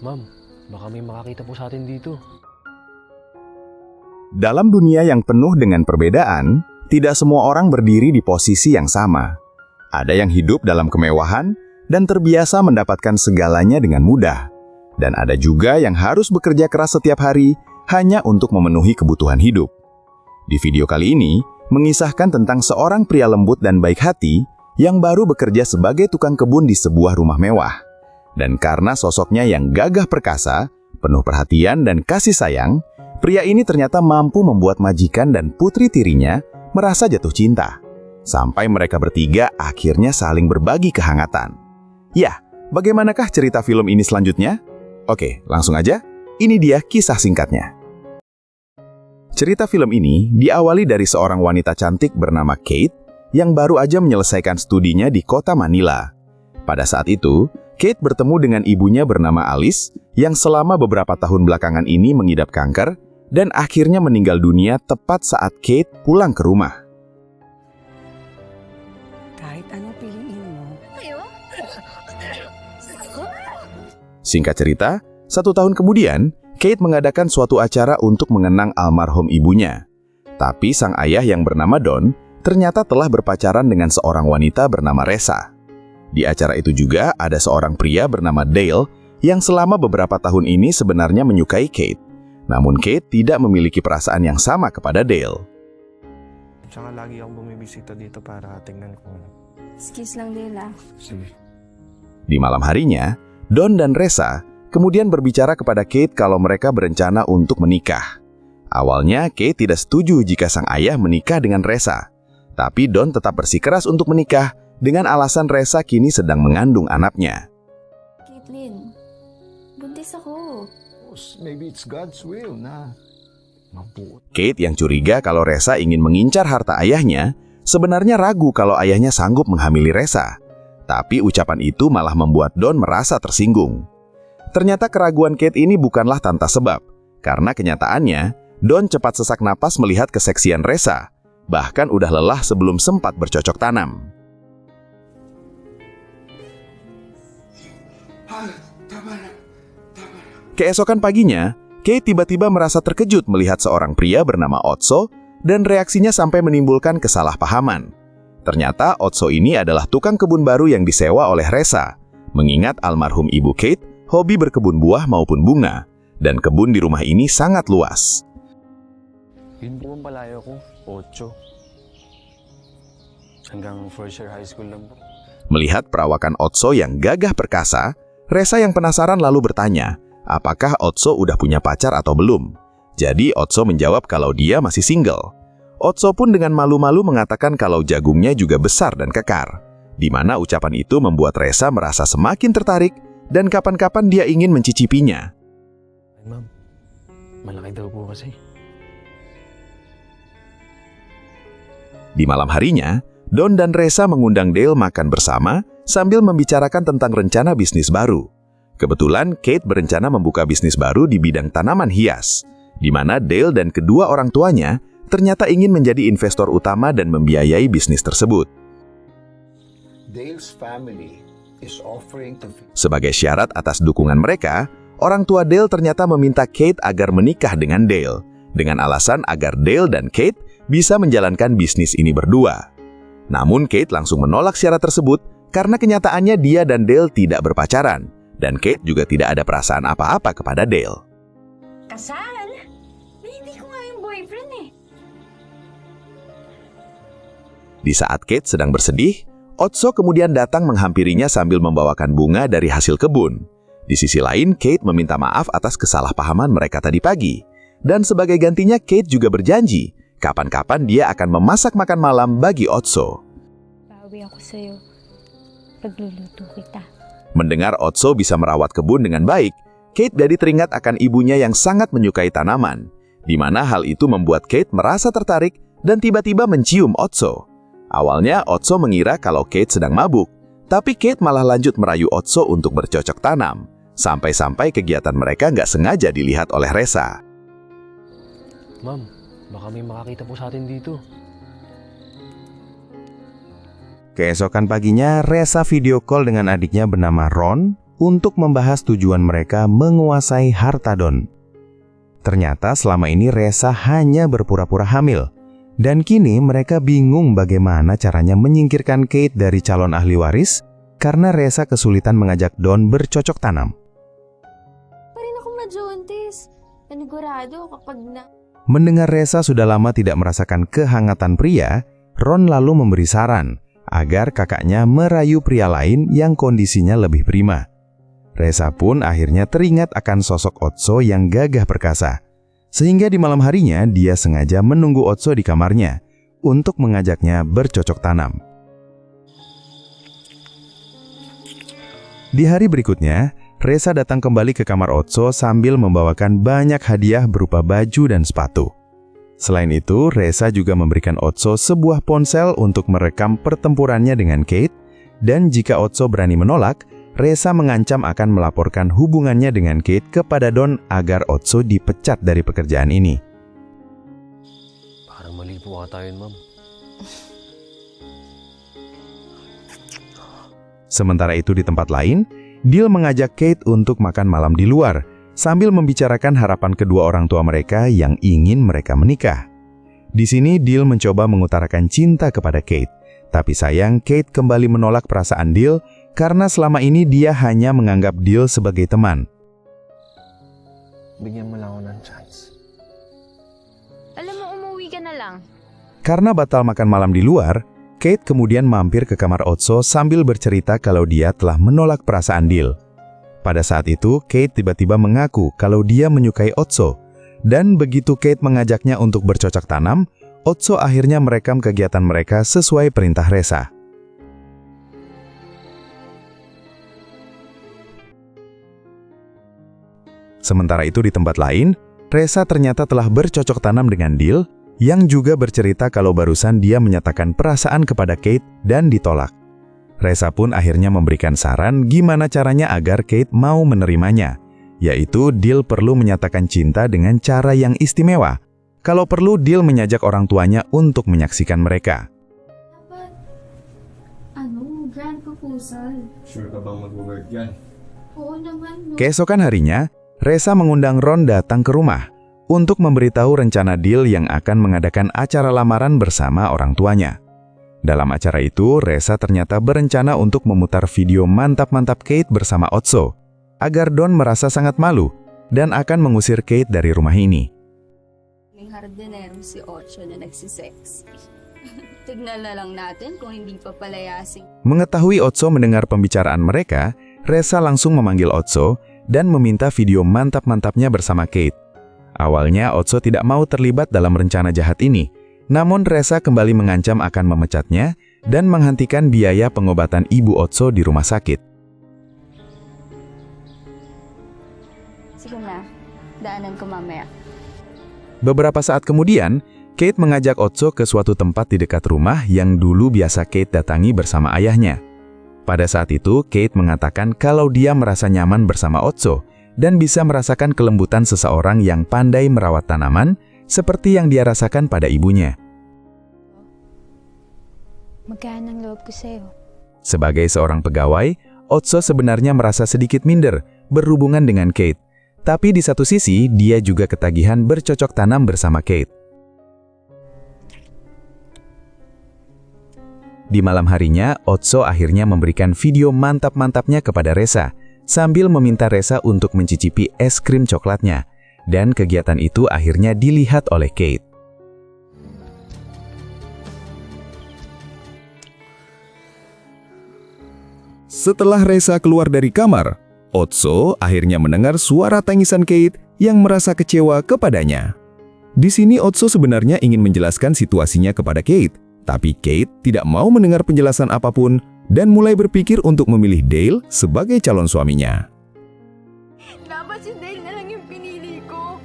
Ma'am, baka may makakita po sa atin dito. Dalam dunia yang penuh dengan perbedaan, tidak semua orang berdiri di posisi yang sama. Ada yang hidup dalam kemewahan dan terbiasa mendapatkan segalanya dengan mudah. Dan ada juga yang harus bekerja keras setiap hari hanya untuk memenuhi kebutuhan hidup. Di video kali ini, mengisahkan tentang seorang pria lembut dan baik hati yang baru bekerja sebagai tukang kebun di sebuah rumah mewah. Dan karena sosoknya yang gagah perkasa, penuh perhatian dan kasih sayang, pria ini ternyata mampu membuat majikan dan putri tirinya merasa jatuh cinta. Sampai mereka bertiga akhirnya saling berbagi kehangatan. Ya, bagaimanakah cerita film ini selanjutnya? Oke, langsung aja. Ini dia kisah singkatnya. Cerita film ini diawali dari seorang wanita cantik bernama Kate yang baru aja menyelesaikan studinya di kota Manila. Pada saat itu, Kate bertemu dengan ibunya bernama Alice yang selama beberapa tahun belakangan ini mengidap kanker dan akhirnya meninggal dunia tepat saat Kate pulang ke rumah. Kahit anong piliin mo. Singkat cerita, 1 tahun kemudian, Kate mengadakan suatu acara untuk mengenang almarhum ibunya. Tapi sang ayah yang bernama Don ternyata telah berpacaran dengan seorang wanita bernama Reza. Di acara itu juga ada seorang pria bernama Dale yang selama beberapa tahun ini sebenarnya menyukai Kate. Namun Kate tidak memiliki perasaan yang sama kepada Dale. Tsaka lagi akong bumibisita dito para tingnan ko. Excuse lang nila. Sige. Di malam harinya, Don dan Reza kemudian berbicara kepada Kate kalau mereka berencana untuk menikah. Awalnya Kate tidak setuju jika sang ayah menikah dengan Reza. Tapi Don tetap bersikeras untuk menikah dengan alasan Reza kini sedang mengandung anaknya. Caitlin, buntis ako. Maybe it's God's will na mabuot. Kate yang curiga kalau Reza ingin mengincar harta ayahnya, sebenarnya ragu kalau ayahnya sanggup menghamili Reza. Tapi ucapan itu malah membuat Don merasa tersinggung. Ternyata keraguan Kate ini bukanlah tanpa sebab, karena kenyataannya, Don cepat sesak napas melihat keseksian Reza, bahkan udah lelah sebelum sempat bercocok tanam. Keesokan paginya, Kate tiba-tiba merasa terkejut melihat seorang pria bernama Otso dan reaksinya sampai menimbulkan kesalahpahaman. Ternyata Otso ini adalah tukang kebun baru yang disewa oleh Reza, mengingat almarhum ibu Kate hobi berkebun buah maupun bunga, dan kebun di rumah ini sangat luas. Yun po ang palayo ko, 8. Hanggang first year high school lang po. Melihat perawakan Otso yang gagah perkasa, Reza yang penasaran lalu bertanya, apakah Otso udah punya pacar atau belum? Jadi Otso menjawab kalau dia masih single. Otso pun dengan malu-malu mengatakan kalau jagungnya juga besar dan kekar, di mana ucapan itu membuat Reza merasa semakin tertarik dan kapan-kapan dia ingin mencicipinya. Ay, ma'am, malaki daw po kasi. Di malam harinya, Don dan Reza mengundang Dale makan bersama sambil membicarakan tentang rencana bisnis baru. Kebetulan Kate berencana membuka bisnis baru di bidang tanaman hias, di mana Dale dan kedua orang tuanya ternyata ingin menjadi investor utama dan membiayai bisnis tersebut. Dale's family is offering to... Sebagai syarat atas dukungan mereka, orang tua Dale ternyata meminta Kate agar menikah dengan Dale, dengan alasan agar Dale dan Kate bisa menjalankan bisnis ini berdua. Namun Kate langsung menolak syarat tersebut karena kenyataannya dia dan Dale tidak berpacaran, dan Kate juga tidak ada perasaan apa-apa kepada Dale. Kasal? Hindi ko nga yung boyfriend eh. Di saat Kate sedang bersedih, Otso kemudian datang menghampirinya sambil membawakan bunga dari hasil kebun. Di sisi lain, Kate meminta maaf atas kesalahpahaman mereka tadi pagi. Dan sebagai gantinya, Kate juga berjanji, kapan-kapan dia akan memasak makan malam bagi Otso. Bawi ako sa'yo. Pagluluto kita. Mendengar Otso bisa merawat kebun dengan baik, Kate jadi teringat akan ibunya yang sangat menyukai tanaman, di mana hal itu membuat Kate merasa tertarik dan tiba-tiba mencium Otso. Awalnya Otso mengira kalau Kate sedang mabuk, tapi Kate malah lanjut merayu Otso untuk bercocok tanam, sampai-sampai kegiatan mereka nggak sengaja dilihat oleh Reza. Ma'am, baka may makakita po sa atin dito. Keesokan paginya, Reza video call dengan adiknya bernama Ron untuk membahas tujuan mereka menguasai harta Don. Ternyata selama ini Reza hanya berpura-pura hamil, dan kini mereka bingung bagaimana caranya menyingkirkan Kate dari calon ahli waris karena Reza kesulitan mengajak Don bercocok tanam. Pa rin ako majontis. Panigurado kapag na... Mendengar Reza sudah lama tidak merasakan kehangatan pria, Ron lalu memberi saran agar kakaknya merayu pria lain yang kondisinya lebih prima. Reza pun akhirnya teringat akan sosok Otso yang gagah perkasa. Sehingga di malam harinya dia sengaja menunggu Otso di kamarnya untuk mengajaknya bercocok tanam. Di hari berikutnya, Reza datang kembali ke kamar Otso sambil membawakan banyak hadiah berupa baju dan sepatu. Selain itu, Reza juga memberikan Otso sebuah ponsel untuk merekam pertempurannya dengan Kate, dan jika Otso berani menolak, Reza mengancam akan melaporkan hubungannya dengan Kate kepada Don agar Otso dipecat dari pekerjaan ini. Parang mali po ata yun, Ma'am. Sementara itu di tempat lain, Dil mengajak Kate untuk makan malam di luar, sambil membicarakan harapan kedua orang tua mereka yang ingin mereka menikah. Di sini Dil mencoba mengutarakan cinta kepada Kate, tapi sayang Kate kembali menolak perasaan Dil karena selama ini dia hanya menganggap Dil sebagai teman. Bigyan mo lang ako ng chance. Alam mo, umuwi ka na lang. Karena batal makan malam di luar, Kate kemudian mampir ke kamar Otso sambil bercerita kalau dia telah menolak perasaan Dil. Pada saat itu, Kate tiba-tiba mengaku kalau dia menyukai Otso, dan begitu Kate mengajaknya untuk bercocok tanam, Otso akhirnya merekam kegiatan mereka sesuai perintah Reza. Sementara itu di tempat lain, Reza ternyata telah bercocok tanam dengan Dil, yang juga bercerita kalau barusan dia menyatakan perasaan kepada Kate dan ditolak. Reza pun akhirnya memberikan saran gimana caranya agar Kate mau menerimanya, yaitu Dil perlu menyatakan cinta dengan cara yang istimewa. Kalau perlu, Dil mengajak orang tuanya untuk menyaksikan mereka. Ano, grand proposal. Sure ka bang mag-work yan? Oo naman, no. Keesokan harinya, Reza mengundang Ron datang ke rumah untuk memberitahu rencana Dil yang akan mengadakan acara lamaran bersama orang tuanya. Dalam acara itu, Reza ternyata berencana untuk memutar video mantap-mantap Kate bersama Otso, agar Don merasa sangat malu dan akan mengusir Kate dari rumah ini. May hardinero si Ocho na nagsisex. Tignan na lang natin kung hindi pa palayasin. Mengetahui Otso mendengar pembicaraan mereka, Reza langsung memanggil Otso dan meminta video mantap-mantapnya bersama Kate. Awalnya Otso tidak mau terlibat dalam rencana jahat ini, namun Reza kembali mengancam akan memecatnya dan menghentikan biaya pengobatan ibu Otso di rumah sakit. Sige na, daanan ko mamaya. Beberapa saat kemudian, Kate mengajak Otso ke suatu tempat di dekat rumah yang dulu biasa Kate datangi bersama ayahnya. Pada saat itu, Kate mengatakan kalau dia merasa nyaman bersama Otso dan bisa merasakan kelembutan seseorang yang pandai merawat tanaman seperti yang dia rasakan pada ibunya. Magkaan ang loob ko sa'yo. Sebagai seorang pegawai, Otso sebenarnya merasa sedikit minder berhubungan dengan Kate. Tapi di satu sisi, dia juga ketagihan bercocok tanam bersama Kate. Di malam harinya, Otso akhirnya memberikan video mantap-mantapnya kepada Reza, sambil meminta Reza untuk mencicipi es krim coklatnya. Dan kegiatan itu akhirnya dilihat oleh Kate. Setelah Reza keluar dari kamar, Otso akhirnya mendengar suara tangisan Kate yang merasa kecewa kepadanya. Di sini Otso sebenarnya ingin menjelaskan situasinya kepada Kate, tapi Kate tidak mau mendengar penjelasan apapun dan mulai berpikir untuk memilih Dale sebagai calon suaminya. Dapat si Dale na lang yung pinili ko.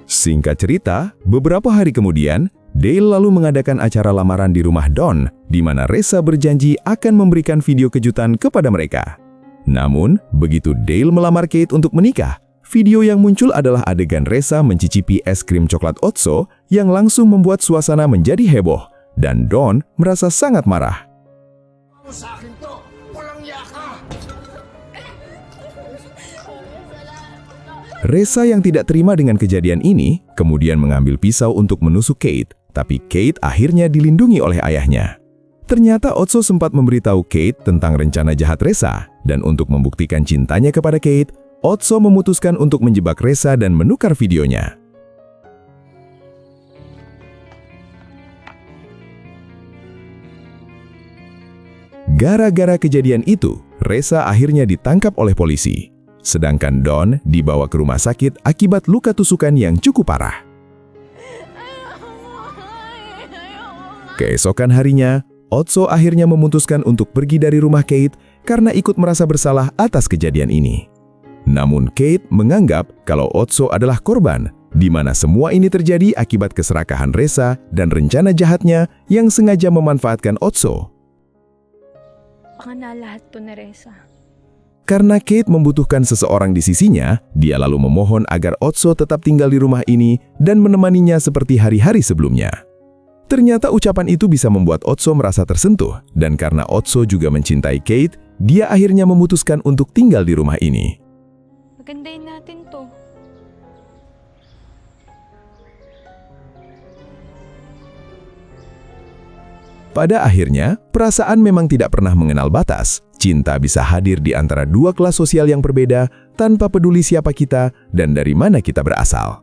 Singkat cerita, beberapa hari kemudian, Dale lalu mengadakan acara lamaran di rumah Don, di mana Reza berjanji akan memberikan video kejutan kepada mereka. Namun, begitu Dale melamar Kate untuk menikah, video yang muncul adalah adegan Reza mencicipi es krim coklat Otso yang langsung membuat suasana menjadi heboh, dan Don merasa sangat marah. Sa akin to, walang yaka! Reza yang tidak terima dengan kejadian ini, kemudian mengambil pisau untuk menusuk Kate, tapi Kate akhirnya dilindungi oleh ayahnya. Ternyata Otso sempat memberitahu Kate tentang rencana jahat Reza, dan untuk membuktikan cintanya kepada Kate, Otso memutuskan untuk menjebak Reza dan menukar videonya. Gara-gara kejadian itu, Reza akhirnya ditangkap oleh polisi. Sedangkan Don dibawa ke rumah sakit akibat luka tusukan yang cukup parah. Keesokan harinya, Otso akhirnya memutuskan untuk pergi dari rumah Kate karena ikut merasa bersalah atas kejadian ini. Namun Kate menganggap kalau Otso adalah korban, di mana semua ini terjadi akibat keserakahan Reza dan rencana jahatnya yang sengaja memanfaatkan Otso. Baka na lahat to ni Reza. Karena Kate membutuhkan seseorang di sisinya, dia lalu memohon agar Otso tetap tinggal di rumah ini dan menemaninya seperti hari-hari sebelumnya. Ternyata ucapan itu bisa membuat Otso merasa tersentuh, dan karena Otso juga mencintai Kate, dia akhirnya memutuskan untuk tinggal di rumah ini. Magandahin natin to. Pada akhirnya, perasaan memang tidak pernah mengenal batas. Cinta bisa hadir di antara dua kelas sosial yang berbeda tanpa peduli siapa kita dan dari mana kita berasal.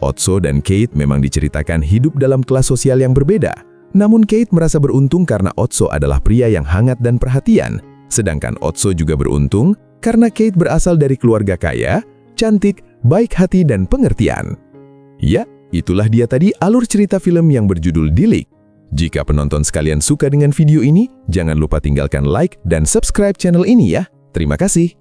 Otso dan Kate memang diceritakan hidup dalam kelas sosial yang berbeda. Namun Kate merasa beruntung karena Otso adalah pria yang hangat dan perhatian. Sedangkan Otso juga beruntung karena Kate berasal dari keluarga kaya, cantik, baik hati dan pengertian. Ya, itulah dia tadi alur cerita film yang berjudul Dilik. Jika penonton sekalian suka dengan video ini, jangan lupa tinggalkan like dan subscribe channel ini ya. Terima kasih.